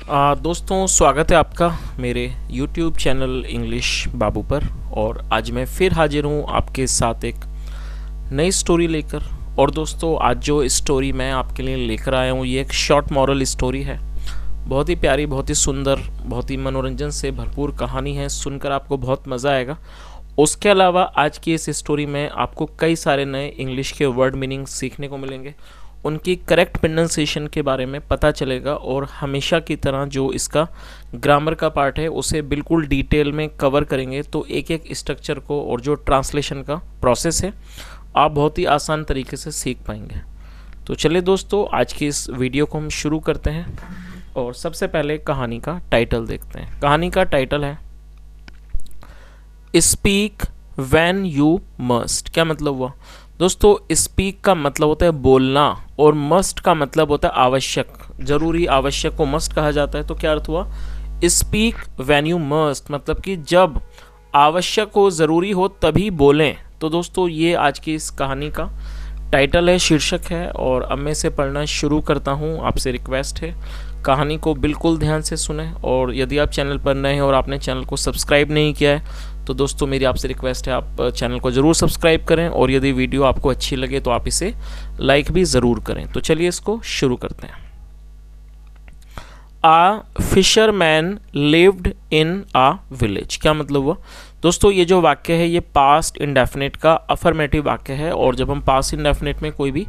दोस्तों स्वागत है आपका मेरे YouTube चैनल इंग्लिश बाबू पर। और आज मैं फिर हाजिर हूँ आपके साथ एक नई स्टोरी लेकर। और दोस्तों आज जो स्टोरी मैं आपके लिए लेकर आया हूँ ये एक शॉर्ट मॉरल स्टोरी है। बहुत ही प्यारी, बहुत ही सुंदर, बहुत ही मनोरंजन से भरपूर कहानी है। सुनकर आपको बहुत मज़ा आएगा। उसके अलावा आज की इस स्टोरी में आपको कई सारे नए इंग्लिश के वर्ड मीनिंग सीखने को मिलेंगे, उनकी करेक्ट प्रोनाउंसिएशन के बारे में पता चलेगा और हमेशा की तरह जो इसका ग्रामर का पार्ट है उसे बिल्कुल डिटेल में कवर करेंगे। तो एक एक स्ट्रक्चर को और जो ट्रांसलेशन का प्रोसेस है आप बहुत ही आसान तरीके से सीख पाएंगे। तो चलिए दोस्तों आज की इस वीडियो को हम शुरू करते हैं और सबसे पहले कहानी का टाइटल देखते हैं। कहानी का टाइटल है स्पीक व्हेन यू मस्ट। क्या मतलब हुआ दोस्तों? स्पीक का मतलब होता है बोलना और मस्ट का मतलब होता है आवश्यक, जरूरी, आवश्यक को मस्ट कहा जाता है। तो क्या अर्थ हुआ? स्पीक व्हेन यू मस्ट मतलब कि जब आवश्यक हो, ज़रूरी हो तभी बोलें। तो दोस्तों ये आज की इस कहानी का टाइटल है, शीर्षक है। और अब मैं इसे पढ़ना शुरू करता हूँ। आपसे रिक्वेस्ट है कहानी को बिल्कुल ध्यान से सुने। और यदि आप चैनल पर नए हैं और आपने चैनल को सब्सक्राइब नहीं किया है तो दोस्तों मेरी आपसे रिक्वेस्ट है आप चैनल को ज़रूर सब्सक्राइब करें। और यदि वीडियो आपको अच्छी लगे तो आप इसे लाइक भी ज़रूर करें। तो चलिए इसको शुरू करते हैं। A fisherman lived in a village. क्या मतलब हुआ दोस्तों? ये जो वाक्य है ये पास्ट इंडेफिनिट का अफर्मेटिव वाक्य है। और जब हम पास्ट इंडेफिनिट में कोई भी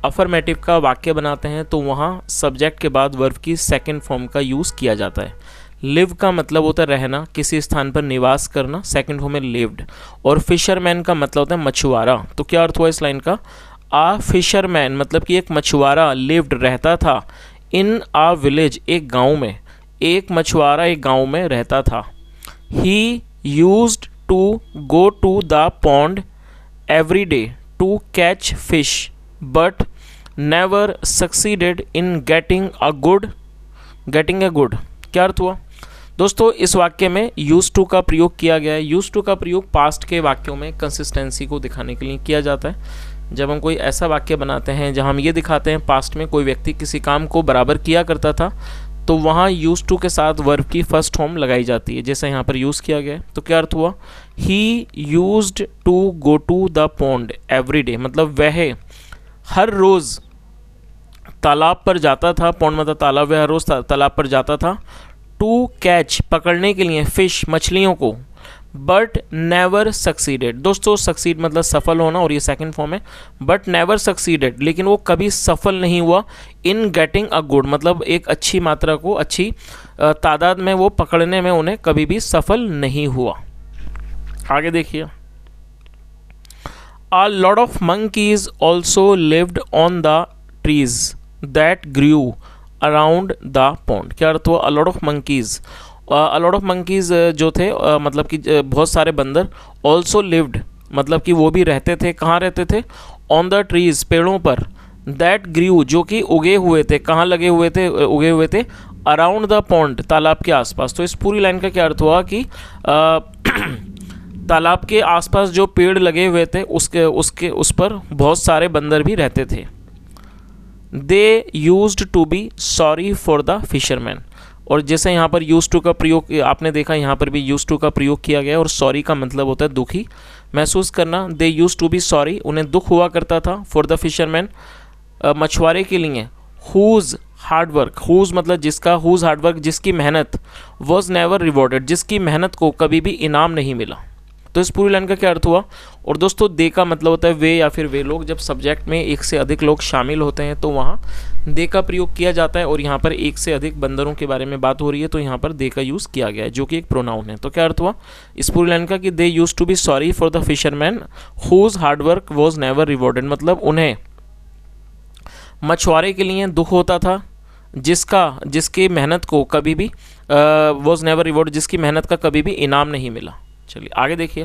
अफर्मेटिव का वाक्य बनाते हैं तो वहाँ सब्जेक्ट के बाद वर्ब की सेकंड फॉर्म का यूज़ किया जाता है। लिव का मतलब होता है रहना, किसी स्थान पर निवास करना, सेकंड फॉर्म में लिव्ड। और फिशरमैन का मतलब होता है मछुआरा। तो क्या अर्थ हुआ इस लाइन का? आ फिशरमैन मतलब कि एक मछुआरा लिव्ड रहता था इन आ विलेज, एक गांव में। एक मछुआरा एक गांव में रहता था। He used to go to the pond every day to catch fish but never succeeded in getting a good. क्या अर्थ हुआ दोस्तों? इस वाक्य में यूज टू का प्रयोग किया गया है। यूज टू का प्रयोग पास्ट के वाक्यों में कंसिस्टेंसी को दिखाने के लिए किया जाता है। जब हम कोई ऐसा वाक्य बनाते हैं जहां हम ये दिखाते हैं पास्ट में कोई व्यक्ति किसी काम को बराबर किया करता था तो वहां यूज टू के साथ वर्ब की फर्स्ट फॉर्म लगाई जाती है, जैसे यहाँ पर यूज़ किया गया है। तो क्या अर्थ हुआ? He used to go to the pond every day मतलब वह हर रोज़ तालाब पर जाता था। पॉन्ड मतलब तालाब, वह हर रोज़ तालाब पर जाता था। टू कैच पकड़ने के लिए, फिश मछलियों को। बट नेवर सक्सीडेड दोस्तों, सक्सीड मतलब सफल होना और ये सेकंड फॉर्म है। बट नेवर सक्सीडेड लेकिन वो कभी सफल नहीं हुआ। इन गेटिंग अ गुड मतलब एक अच्छी मात्रा को, अच्छी तादाद में वो पकड़ने में उन्हें कभी भी सफल नहीं हुआ। आगे देखिए। A lot of monkeys also lived on the trees that grew around the pond। क्या अर्थ हुआ? A lot of monkeys, a lot of monkeys जो थे मतलब कि बहुत सारे बंदर। also lived मतलब कि वो भी रहते थे। कहाँ रहते थे? on the trees पेड़ों पर। that grew जो कि उगे हुए थे। कहाँ लगे हुए थे? उगे हुए थे around the pond तालाब के आसपास। तो इस पूरी लाइन का क्या अर्थ हुआ कि तालाब के आसपास जो पेड़ लगे हुए थे उस पर बहुत सारे बंदर भी रहते थे। They used to be sorry for the fisherman. और जैसे यहाँ पर यूज टू का प्रयोग आपने देखा, यहाँ पर भी यूज टू का प्रयोग किया गया। और सॉरी का मतलब होता है दुखी महसूस करना। दे यूज टू बी सॉरी उन्हें दुख हुआ करता था। फॉर द फिशरमैन मछुआरे के लिए। हुज हार्डवर्क, हुज मतलब जिसका, हुज हार्डवर्क जिसकी मेहनत, वॉज नेवर रिवॉर्डेड जिसकी मेहनत को कभी भी इनाम नहीं मिला। तो इस पूरी लाइन का क्या अर्थ हुआ? और दोस्तों दे का मतलब होता है वे या फिर वे लोग। जब सब्जेक्ट में एक से अधिक लोग शामिल होते हैं तो वहाँ दे का प्रयोग किया जाता है। और यहाँ पर एक से अधिक बंदरों के बारे में बात हो रही है तो यहाँ पर दे का यूज़ किया गया है जो कि एक प्रोनाउन है। तो क्या अर्थ हुआ इस पूरी लाइन का? कि they used to be sorry for the fisherman whose hard work was never rewarded मतलब उन्हें मछुआरे के लिए दुख होता था जिसकी मेहनत को कभी भी वॉज नेवर रिवॉर्ड जिसकी मेहनत का कभी भी इनाम नहीं मिला। चलिए आगे देखिए।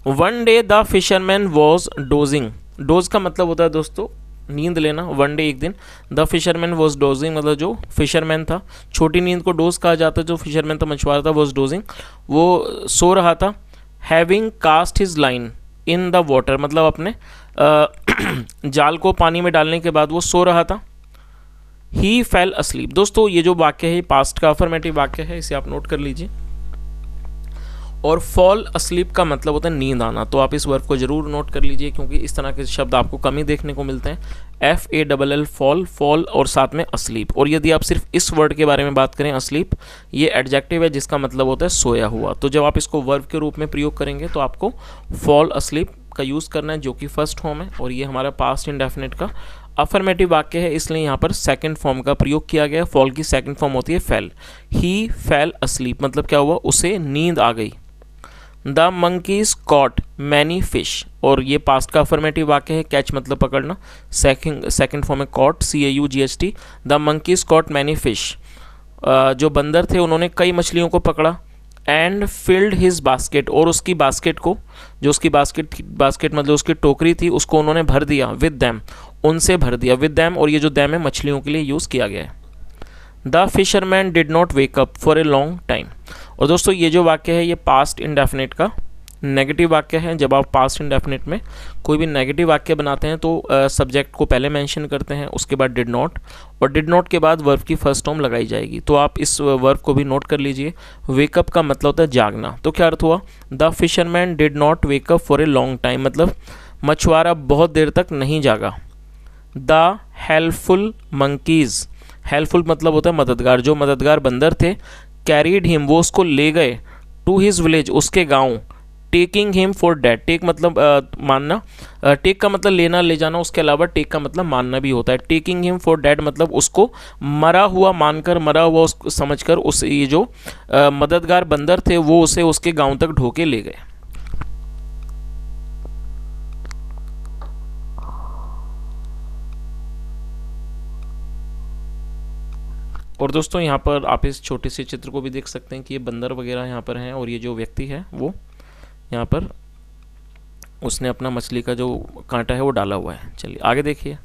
One day the fisherman was dosing. Dose का मतलब होता है दोस्तों नींद लेना। वन डे एक दिन। द फिशरमैन वॉज डोजिंग मतलब जो फिशरमैन था, छोटी नींद को डोज कहा जाता है। जो फिशरमैन था, मछुआरा था, वॉज डोजिंग वो सो रहा था। Having cast his line in the water मतलब अपने जाल को पानी में डालने के बाद वो सो रहा था। ही फेल अस्लीप। दोस्तों ये जो वाक्य है पास्ट का अफर्मेटिव वाक्य है, इसे आप नोट कर लीजिए। और फॉल अस्लीप का मतलब होता है नींद आना, तो आप इस वर्ब को जरूर नोट कर लीजिए क्योंकि इस तरह के शब्द आपको कम ही देखने को मिलते हैं। FALL फॉल, फॉल और साथ में अस्लीप। और यदि आप सिर्फ इस वर्ड के बारे में बात करें अस्लीप, ये एडजेक्टिव है जिसका मतलब होता है सोया हुआ। तो जब आप इसको वर्ब के रूप में प्रयोग करेंगे तो आपको फॉल अस्लीप का यूज़ करना है जो कि फर्स्ट फॉर्म है, और ये हमारा पास्ट इंडेफिनिट का अफर्मेटिव वाक्य है, इसलिए यहाँ पर सेकंड फॉर्म का प्रयोग किया गया। फॉल की सेकंड फॉर्म होती है फेल। ही फेल अस्लीप मतलब क्या हुआ, उसे नींद आ गई। The monkeys caught many fish, और ये पास्ट का अफर्मेटिव वाक्य है, कैच मतलब पकड़ना, सेकंड फॉर्म है caught, CAUGHT। The monkeys caught many fish, जो बंदर थे उन्होंने कई मछलियों को पकड़ा। एंड फिल्ड हिज बास्केट, और उसकी बास्केट को, जो उसकी बास्केट मतलब उसकी टोकरी थी, उसको उन्होंने भर दिया। विद दैम, उनसे भर दिया। विद दैम, और ये जो दैम है मछलियों के लिए यूज़ किया गया है। The fisherman did not wake up for a long time. और दोस्तों ये जो वाक्य है ये पास्ट इंडेफिनिट का नेगेटिव वाक्य है। जब आप पास्ट इंडेफिनिट में कोई भी नेगेटिव वाक्य बनाते हैं तो सब्जेक्ट को पहले मेंशन करते हैं, उसके बाद डिड नॉट, और डिड नॉट के बाद वर्ब की फर्स्ट फॉर्म लगाई जाएगी। तो आप इस वर्ब को भी नोट कर लीजिए। वेकअप का मतलब होता है जागना। तो क्या अर्थ हुआ, the fisherman did not wake up for a long time, मतलब मछुआरा बहुत देर तक नहीं जागा। द हेल्पफुल मंकीज, हेल्पफुल मतलब होता है मददगार, जो मददगार बंदर थे। कैरीड हिम, वो उसको ले गए। टू हिज विलेज, उसके गांव। Taking him for dead, take मतलब मानना, टेक का मतलब लेना, ले जाना, उसके अलावा टेक का मतलब मानना भी होता है। टेकिंग हिम फॉर डेड मतलब उसको मरा हुआ मानकर, मरा हुआ उसको समझकर, उस ये जो मददगार बंदर थे वो उसे उसके गांव तक ढोके ले गए। और दोस्तों यहाँ पर आप इस छोटे से चित्र को भी देख सकते हैं कि ये बंदर वगैरह यहाँ पर हैं, और ये जो व्यक्ति है वो यहाँ पर उसने अपना मछली का जो कांटा है वो डाला हुआ है। चलिए आगे देखिए।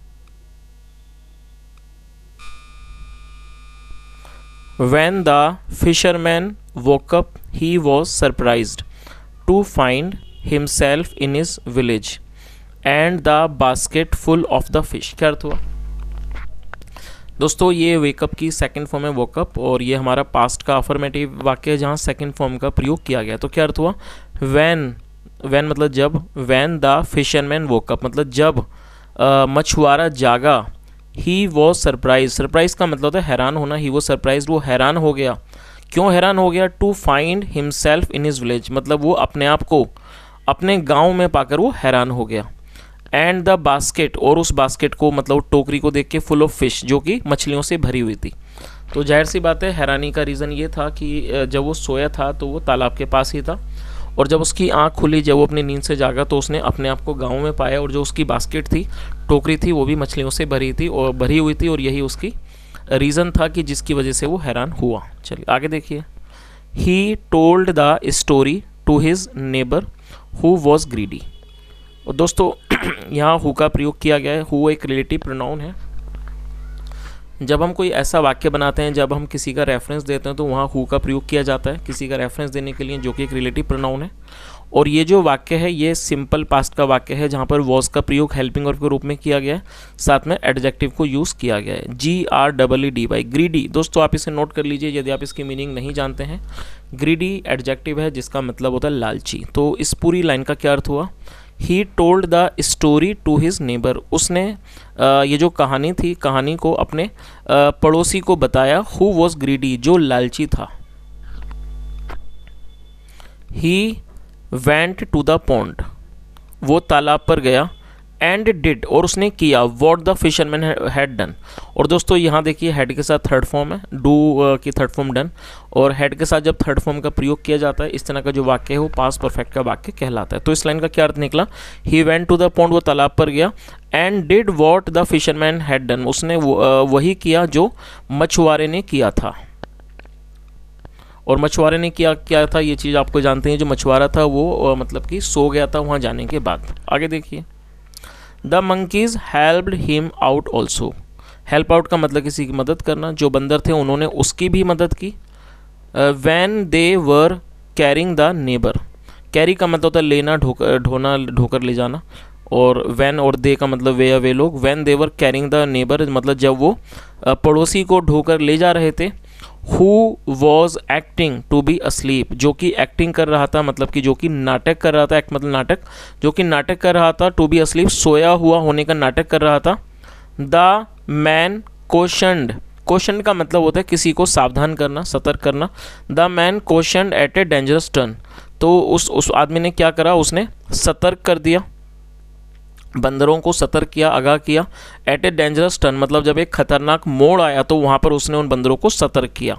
When the fisherman woke up, he was surprised to find himself in his village and the basket full of the fish। क्या अर्थ हुआ दोस्तों, ये वेकअप की सेकंड फॉर्म है वोकअप, और ये हमारा पास्ट का अफर्मेटिव वाक्य है जहाँ सेकंड फॉर्म का प्रयोग किया गया। तो क्या अर्थ हुआ, वैन मतलब जब, वैन द फिशरमैन वोकअप मतलब जब मछुआरा जागा। ही वॉज सरप्राइज, सरप्राइज का मतलब होता है हैरान होना। ही वॉज सरप्राइज, वो हैरान हो गया। क्यों हैरान हो गया, to find himself in his village मतलब वो अपने आप को अपने गांव में पाकर वो हैरान हो गया। एंड द बास्केट, और उस बास्केट को मतलब टोकरी को देख के, फुल ऑफ फिश जो कि मछलियों से भरी हुई थी। तो जाहिर सी बात है हैरानी का रीज़न ये था कि जब वो सोया था तो वो तालाब के पास ही था, और जब उसकी आंख खुली, जब वो अपनी नींद से जागा तो उसने अपने आप को गांव में पाया, और जो उसकी बास्केट थी, टोकरी थी, वो भी मछलियों से भरी हुई थी, और यही उसकी रीज़न था कि जिसकी वजह से वो हैरान हुआ। चलिए आगे देखिए। He told the story to his neighbour who was greedy. और दोस्तों यहाँ हु का प्रयोग किया गया है। हु एक रिलेटिव प्रोनाउन है। जब हम कोई ऐसा वाक्य बनाते हैं, जब हम किसी का रेफरेंस देते हैं तो वहाँ हु का प्रयोग किया जाता है किसी का रेफरेंस देने के लिए, जो कि एक रिलेटिव प्रोनाउन है। और ये जो वाक्य है ये सिंपल पास्ट का वाक्य है जहाँ पर वॉज का प्रयोग हेल्पिंग वर्ब के रूप में किया गया है, साथ में एडजेक्टिव को यूज़ किया गया है। GREEDY, greedy. दोस्तों आप इसे नोट कर लीजिए यदि आप इसकी मीनिंग नहीं जानते हैं। ग्रीडी एडजेक्टिव है जिसका मतलब होता है लालची। तो इस पूरी लाइन का क्या अर्थ हुआ, he told the story to his neighbour, उसने ये जो कहानी थी, कहानी को अपने पड़ोसी को बताया। हु वॉज ग्रीडी, जो लालची था। He went to the pond, वो तालाब पर गया। एंड डिड, और उसने किया, what the fisherman had done. और दोस्तों यहाँ देखिए हेड के साथ थर्ड फॉर्म है, डू की थर्ड फॉर्म डन, और हेड के साथ जब थर्ड फॉर्म का प्रयोग किया जाता है इस तरह का जो वाक्य है वो पास्ट परफेक्ट का वाक्य कहलाता है। तो इस लाइन का क्या अर्थ निकला, he went to the pond, वो तालाब पर गया। And did what the fisherman had done, उसने वही किया जो मछुआरे ने किया था। और मछुआरे ने क्या था ये चीज़ आपको जानते हैं। जो मछुआरा था वो मतलब कि सो गया था वहाँ जाने के बाद। आगे देखिए। The monkeys helped him out also. Help out का मतलब किसी की मदद करना। जो बंदर थे उन्होंने उसकी भी मदद की। When they were carrying the neighbour, carry का मतलब होता है लेना, ढोकर ले जाना। और वैन और दे का मतलब वे लोग, when they were carrying the neighbour मतलब जब वो पड़ोसी को ढोकर ले जा रहे थे। Who was acting to be asleep, जो कि एक्टिंग कर रहा था, मतलब कि जो कि नाटक कर रहा था, एक्ट मतलब नाटक, जो कि नाटक कर रहा था, टू बी अस्लीप सोया हुआ होने का नाटक कर रहा था। द मैन कोशंड, कोशन का मतलब होता है किसी को सावधान करना, सतर्क करना। The man cautioned at a dangerous turn, तो उस आदमी ने क्या करा, उसने सतर्क कर दिया, बंदरों को सतर्क किया, आगाह किया। एट ए डेंजरस टर्न मतलब जब एक खतरनाक मोड़ आया तो वहाँ पर उसने उन बंदरों को सतर्क किया।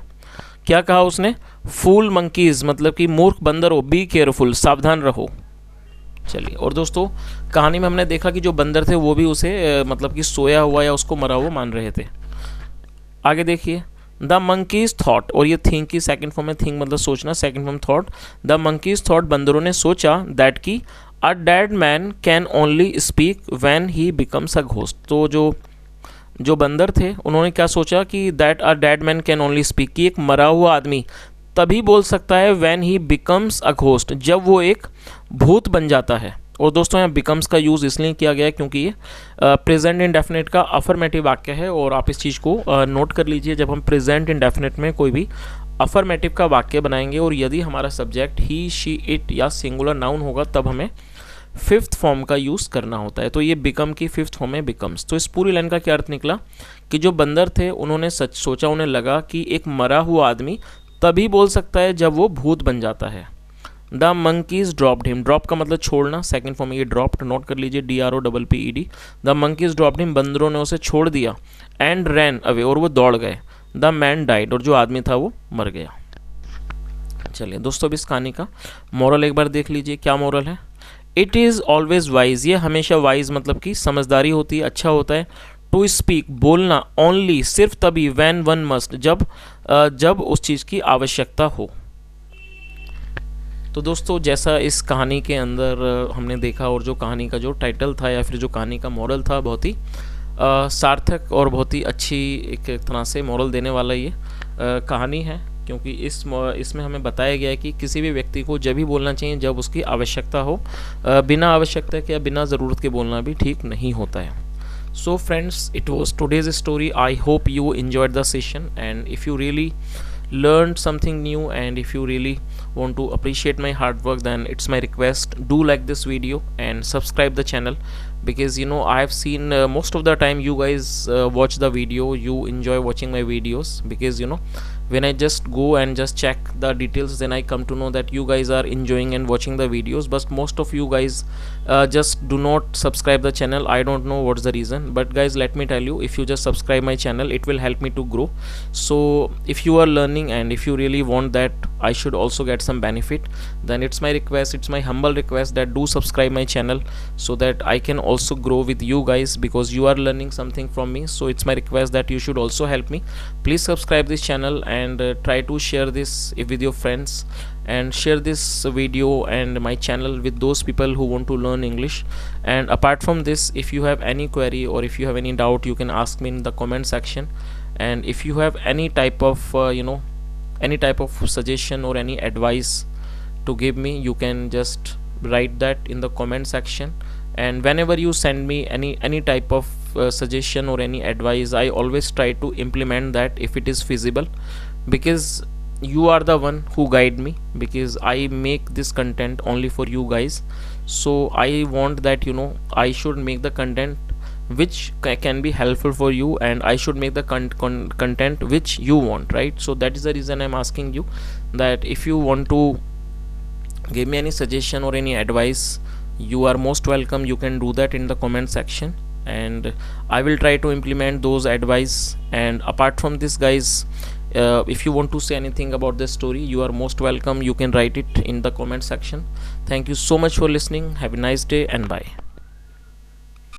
क्या कहा उसने, फूल मंकीज मतलब कि मूर्ख बंदरों, बी केयरफुल, सावधान रहो। चलिए, और दोस्तों कहानी में हमने देखा कि जो बंदर थे वो भी उसे मतलब कि सोया हुआ या उसको मरा हुआ मान रहे थे। आगे देखिए, द मंकीज थॉट, और ये थिंक की सेकंड फॉर्म है, थिंक मतलब सोचना, second form thought. The monkeys thought, बंदरों ने सोचा, दैट की a dead man can only speak when he becomes a ghost. तो जो बंदर थे उन्होंने क्या सोचा कि that a dead man can only speak, कि एक मरा हुआ आदमी तभी बोल सकता है when he becomes a ghost, जब वो एक भूत बन जाता है। और दोस्तों यहाँ बिकम्स का यूज़ इसलिए किया गया है क्योंकि ये प्रेजेंट इंडेफिनिट का अफर्मेटिव वाक्य है, और आप इस चीज़ को नोट कर लीजिए। जब हम प्रेजेंट इंडेफिनिट में कोई भी अफर्मेटिव का वाक्य बनाएंगे और यदि हमारा सब्जेक्ट ही, शी, इट या सिंगुलर नाउन होगा तब हमें फिफ्थ फॉर्म का यूज़ करना होता है। तो ये बिकम की फिफ्थ फॉर्म है, बिकम्स। तो इस पूरी लाइन का क्या अर्थ निकला कि जो बंदर थे उन्होंने सच सोचा, उन्हें लगा कि एक मरा हुआ आदमी तभी बोल सकता है जब वो भूत बन जाता है। The monkeys dropped him, drop का मतलब छोड़ना, सेकंड फॉर्म ये ड्रॉप्ड, नोट कर लीजिए, DROPPED। The monkeys dropped him, बंदरों ने उसे छोड़ दिया। एंड रैन अवे, और वो दौड़ गए। द मैन डाइड, और जो आदमी था वो मर गया। चलिए दोस्तों, अब इस कहानी का मॉरल एक बार देख लीजिए, क्या मॉरल है। इट इज़ ऑलवेज वाइज, ये हमेशा वाइज मतलब कि समझदारी होती है, अच्छा होता है। टू स्पीक, बोलना, ओनली सिर्फ तभी, वैन वन मस्ट, जब उस चीज़ की आवश्यकता हो। तो दोस्तों जैसा इस कहानी के अंदर हमने देखा, और जो कहानी का जो टाइटल था या फिर जो कहानी का मॉरल था, बहुत ही सार्थक और बहुत ही अच्छी एक तरह से मॉरल देने वाला ये कहानी है, क्योंकि इसमें हमें बताया गया है कि किसी भी व्यक्ति को जब भी बोलना चाहिए जब उसकी आवश्यकता हो, बिना आवश्यकता के या बिना ज़रूरत के बोलना भी ठीक नहीं होता है। So friends, it was today's story. I hope you enjoyed the session, and if you really learned something new and if you really want to appreciate my hard work, then it's my request, do like this video and subscribe the channel, because you know I have seen most of the time you guys watch the video, you enjoy watching my videos, because you know when I just go and just check the details, then I come to know that you guys are enjoying and watching the videos, but most of you guys just do not subscribe the channel. I don't know what's the reason, but guys, let me tell you, if you just subscribe my channel, it will help me to grow. So if you are learning and if you really want that I should also get some benefit, then it's my request, it's my humble request, that do subscribe my channel so that I can also grow with you guys, because you are learning something from me. So it's my request that you should also help me. Please subscribe this channel and try to share this with your friends, and share this video and my channel with those people who want to learn English. And apart from this, if you have any query or if you have any doubt, you can ask me in the comment section. And if you have any type of any type of suggestion or any advice to give me, you can just write that in the comment section. And whenever you send me any type of suggestion or any advice, I always try to implement that if it is feasible, because you are the one who guide me, because I make this content only for you guys. So I want that I should make the content which can be helpful for you, and I should make the content which you want, right? So that is the reason I'm asking you that if you want to give me any suggestion or any advice, you are most welcome. You can do that in the comment section, and I will try to implement those advice. And apart from this, guys, if you want to say anything about this story, you are most welcome. You can write it in the comment section. Thank you so much for listening. Have a nice day and bye.